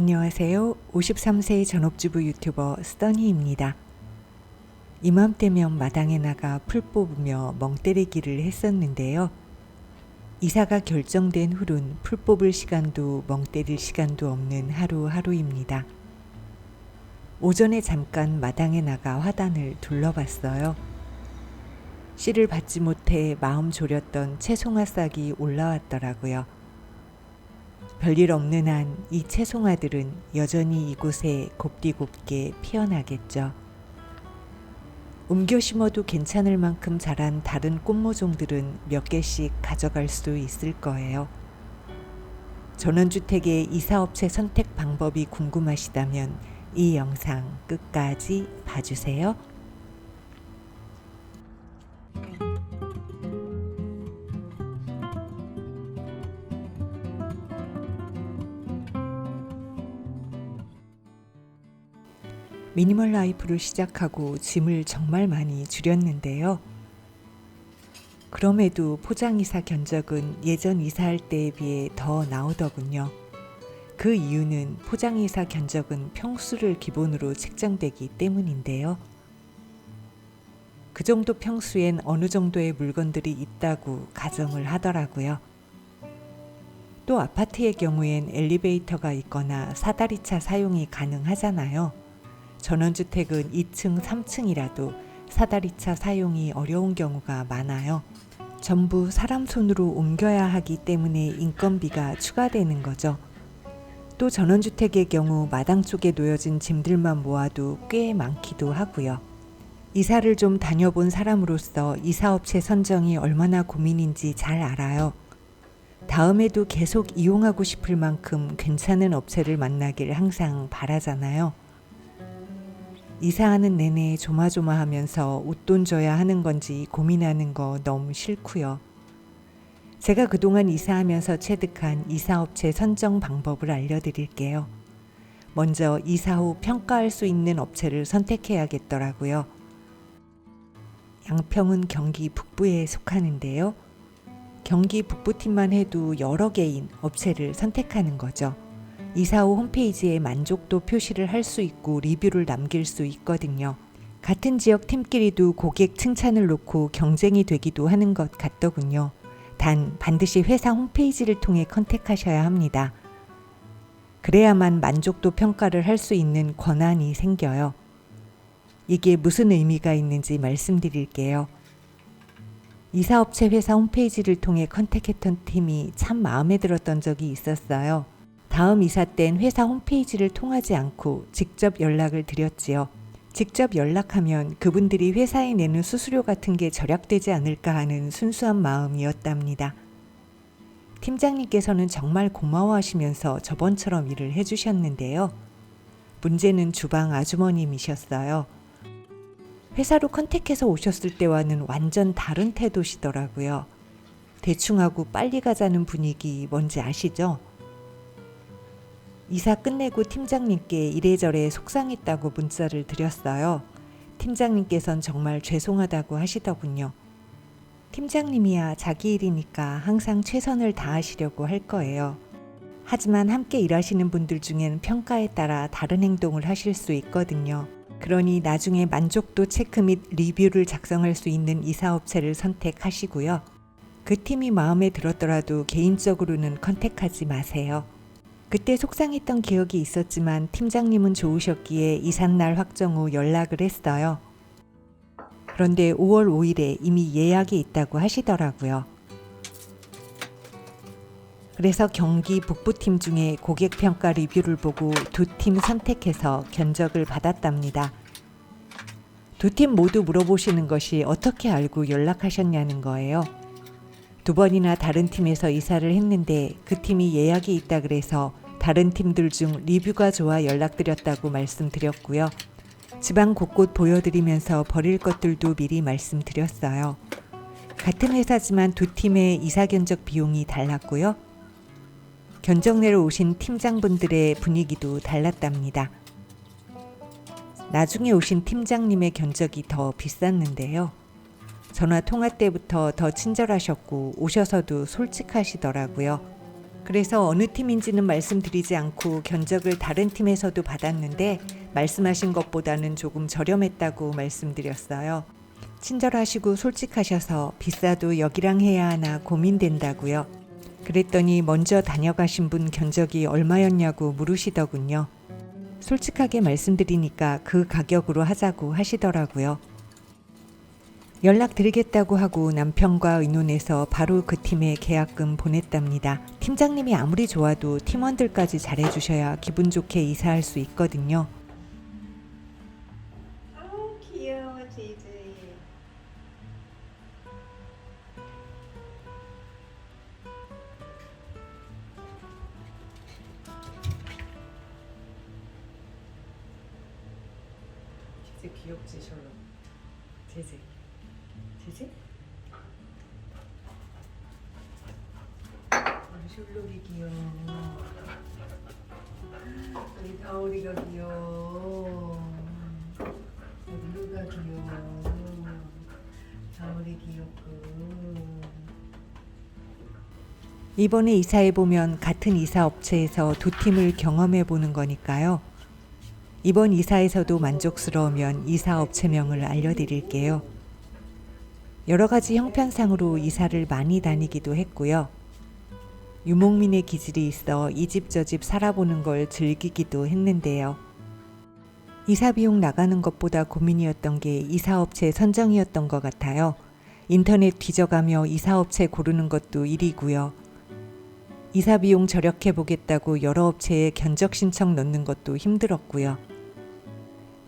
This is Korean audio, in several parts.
안녕하세요. 53세 전업주부 유튜버 써니입니다. 이맘때면 마당에 나가 풀 뽑으며 멍 때리기를 했었는데요. 이사가 결정된 후론 풀 뽑을 시간도 멍 때릴 시간도 없는 하루하루입니다. 오전에 잠깐 마당에 나가 화단을 둘러봤어요. 씨를 받지 못해 마음 졸였던 채송화 싹이 올라왔더라고요. 별일 없는 한 이 채송화들은 여전히 이곳에 곱디곱게 피어나겠죠. 옮겨 심어도 괜찮을 만큼 자란 다른 꽃모종들은 몇 개씩 가져갈 수 있을 거예요. 전원주택의 이사업체 선택 방법이 궁금하시다면 이 영상 끝까지 봐주세요. 미니멀 라이프를 시작하고 짐을 정말 많이 줄였는데요. 그럼에도 포장이사 견적은 예전 이사할 때에 비해 더 나오더군요. 그 이유는 포장이사 견적은 평수를 기본으로 책정되기 때문인데요. 그 정도 평수엔 어느 정도의 물건들이 있다고 가정을 하더라고요. 또 아파트의 경우엔 엘리베이터가 있거나 사다리차 사용이 가능하잖아요. 전원주택은 2층, 3층이라도 사다리차 사용이 어려운 경우가 많아요. 전부 사람 손으로 옮겨야 하기 때문에 인건비가 추가되는 거죠. 또 전원주택의 경우 마당 쪽에 놓여진 짐들만 모아도 꽤 많기도 하고요. 이사를 좀 다녀본 사람으로서 이사업체 선정이 얼마나 고민인지 잘 알아요. 다음에도 계속 이용하고 싶을 만큼 괜찮은 업체를 만나길 항상 바라잖아요. 이사하는 내내 조마조마하면서 웃돈 줘야 하는 건지 고민하는 거 너무 싫고요. 제가 그동안 이사하면서 체득한 이사업체 선정 방법을 알려드릴게요. 먼저 이사 후 평가할 수 있는 업체를 선택해야겠더라고요. 양평은 경기 북부에 속하는데요. 경기 북부팀만 해도 여러 개인 업체를 선택하는 거죠. 이사 후 홈페이지에 만족도 표시를 할 수 있고 리뷰를 남길 수 있거든요. 같은 지역 팀끼리도 고객 칭찬을 놓고 경쟁이 되기도 하는 것 같더군요. 단 반드시 회사 홈페이지를 통해 컨택하셔야 합니다. 그래야만 만족도 평가를 할 수 있는 권한이 생겨요. 이게 무슨 의미가 있는지 말씀드릴게요. 이사업체 회사 홈페이지를 통해 컨택했던 팀이 참 마음에 들었던 적이 있었어요. 다음 이사 땐 회사 홈페이지를 통하지 않고 직접 연락을 드렸지요. 직접 연락하면 그분들이 회사에 내는 수수료 같은 게 절약되지 않을까 하는 순수한 마음이었답니다. 팀장님께서는 정말 고마워하시면서 저번처럼 일을 해주셨는데요. 문제는 주방 아주머님이셨어요. 회사로 컨택해서 오셨을 때와는 완전 다른 태도시더라고요. 대충 하고 빨리 가자는 분위기 뭔지 아시죠? 이사 끝내고 팀장님께 이래저래 속상했다고 문자를 드렸어요. 팀장님께선 정말 죄송하다고 하시더군요. 팀장님이야 자기 일이니까 항상 최선을 다하시려고 할 거예요. 하지만 함께 일하시는 분들 중엔 평가에 따라 다른 행동을 하실 수 있거든요. 그러니 나중에 만족도 체크 및 리뷰를 작성할 수 있는 이사업체를 선택하시고요. 그 팀이 마음에 들었더라도 개인적으로는 컨택하지 마세요. 그때 속상했던 기억이 있었지만 팀장님은 좋으셨기에 이삿날 확정 후 연락을 했어요. 그런데 5월 5일에 이미 예약이 있다고 하시더라고요. 그래서 경기 북부팀 중에 고객평가 리뷰를 보고 두 팀 선택해서 견적을 받았답니다. 두 팀 모두 물어보시는 것이 어떻게 알고 연락하셨냐는 거예요. 2번이나 다른 팀에서 이사를 했는데 그 팀이 예약이 있다 그래서 다른 팀들 중 리뷰가 좋아 연락드렸다고 말씀드렸고요. 지방 곳곳 보여드리면서 버릴 것들도 미리 말씀드렸어요. 같은 회사지만 두 팀의 이사 견적 비용이 달랐고요. 견적 내러 오신 팀장분들의 분위기도 달랐답니다. 나중에 오신 팀장님의 견적이 더 비쌌는데요. 전화 통화 때부터 더 친절하셨고 오셔서도 솔직하시더라고요. 그래서 어느 팀인지는 말씀드리지 않고 견적을 다른 팀에서도 받았는데 말씀하신 것보다는 조금 저렴했다고 말씀드렸어요. 친절하시고 솔직하셔서 비싸도 여기랑 해야 하나 고민된다고요. 그랬더니 먼저 다녀가신 분 견적이 얼마였냐고 물으시더군요. 솔직하게 말씀드리니까 그 가격으로 하자고 하시더라고요. 연락드리겠다고 하고 남편과 의논해서 바로 그 팀에 계약금 보냈답니다. 팀장님이 아무리 좋아도 팀원들까지 잘해주셔야 기분 좋게 이사할 수 있거든요. 아우 귀여워 제이제이. 제제 귀엽지 셜록. 제제. 제제? 셜록이 귀여워. 우리 다오리가 귀여워. 루가 귀여워. 다오리 귀엽고. 이번에 이사해보면 같은 이사 업체에서 두 팀을 경험해보는 거니까요. 이번 이사에서도 만족스러우면 이사 업체명을 알려드릴게요. 여러 가지 형편상으로 이사를 많이 다니기도 했고요. 유목민의 기질이 있어 이 집 저 집 살아보는 걸 즐기기도 했는데요. 이사 비용 나가는 것보다 고민이었던 게 이사업체 선정이었던 것 같아요. 인터넷 뒤져가며 이사업체 고르는 것도 일이고요. 이사 비용 절약해 보겠다고 여러 업체에 견적 신청 넣는 것도 힘들었고요.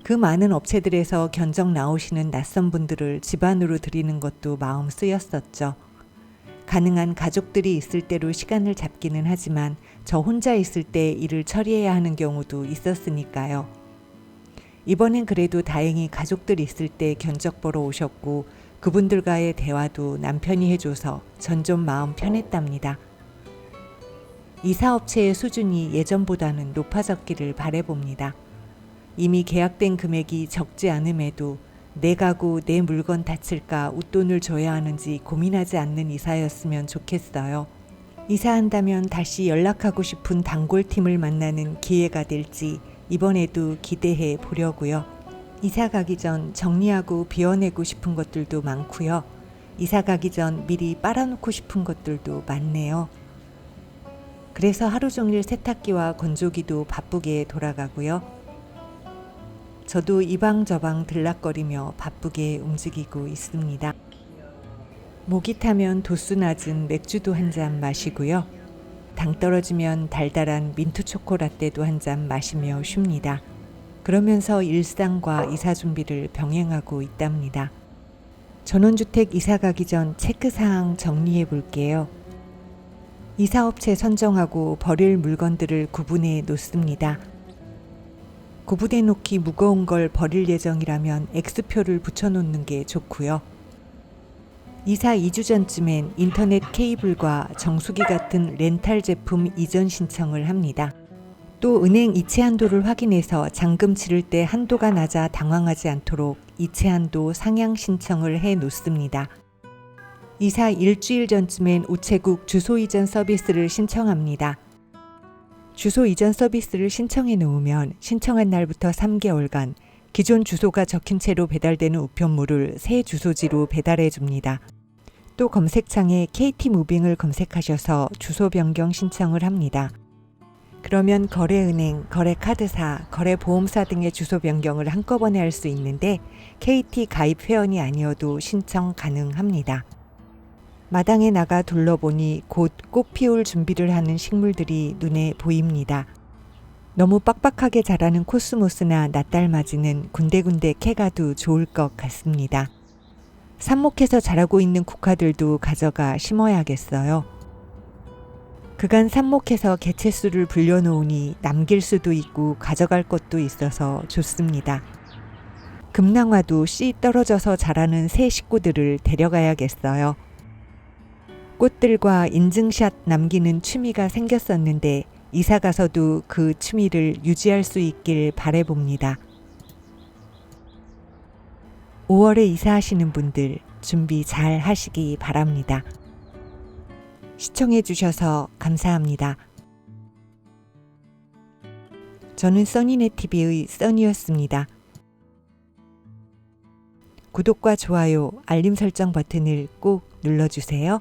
그 많은 업체들에서 견적 나오시는 낯선 분들을 집안으로 들이는 것도 마음 쓰였었죠. 가능한 가족들이 있을 때로 시간을 잡기는 하지만 저 혼자 있을 때 일을 처리해야 하는 경우도 있었으니까요. 이번엔 그래도 다행히 가족들 있을 때 견적 보러 오셨고 그분들과의 대화도 남편이 해줘서 전 좀 마음 편했답니다. 이사업체의 수준이 예전보다는 높아졌기를 바라봅니다. 이미 계약된 금액이 적지 않음에도 내 가구, 내 물건 다칠까 웃돈을 줘야 하는지 고민하지 않는 이사였으면 좋겠어요. 이사한다면 다시 연락하고 싶은 단골팀을 만나는 기회가 될지 이번에도 기대해 보려고요. 이사 가기 전 정리하고 비워내고 싶은 것들도 많고요. 이사 가기 전 미리 빨아놓고 싶은 것들도 많네요. 그래서 하루 종일 세탁기와 건조기도 바쁘게 돌아가고요. 저도 이방저방 들락거리며 바쁘게 움직이고 있습니다. 목이 타면 도수 낮은 맥주도 한 잔 마시고요. 당 떨어지면 달달한 민트 초코 라떼도 한 잔 마시며 쉽니다. 그러면서 일상과 이사 준비를 병행하고 있답니다. 전원주택 이사 가기 전 체크사항 정리해 볼게요. 이사업체 선정하고 버릴 물건들을 구분해 놓습니다. 구분해 놓기 무거운 걸 버릴 예정이라면 X표를 붙여놓는 게 좋고요. 이사 2주 전쯤엔 인터넷 케이블과 정수기 같은 렌탈 제품 이전 신청을 합니다. 또 은행 이체 한도를 확인해서 잔금 치를 때 한도가 낮아 당황하지 않도록 이체 한도 상향 신청을 해 놓습니다. 이사 일주일 전쯤엔 우체국 주소 이전 서비스를 신청합니다. 주소 이전 서비스를 신청해 놓으면 신청한 날부터 3개월간 기존 주소가 적힌 채로 배달되는 우편물을 새 주소지로 배달해 줍니다. 또 검색창에 KT 무빙을 검색하셔서 주소 변경 신청을 합니다. 그러면 거래은행, 거래카드사, 거래보험사 등의 주소 변경을 한꺼번에 할 수 있는데 KT 가입 회원이 아니어도 신청 가능합니다. 마당에 나가 둘러보니 곧 꽃 피울 준비를 하는 식물들이 눈에 보입니다. 너무 빡빡하게 자라는 코스모스나 낫달맞이는 군데군데 캐가도 좋을 것 같습니다. 삽목해서 자라고 있는 국화들도 가져가 심어야겠어요. 그간 삽목해서 개체수를 불려놓으니 남길 수도 있고 가져갈 것도 있어서 좋습니다. 금낭화도 씨 떨어져서 자라는 새 식구들을 데려가야겠어요. 꽃들과 인증샷 남기는 취미가 생겼었는데 이사 가서도 그 취미를 유지할 수 있길 바라봅니다. 5월에 이사하시는 분들 준비 잘 하시기 바랍니다. 시청해 주셔서 감사합니다. 저는 써니네TV의 써니였습니다. 구독과 좋아요, 알림 설정 버튼을 꼭 눌러주세요.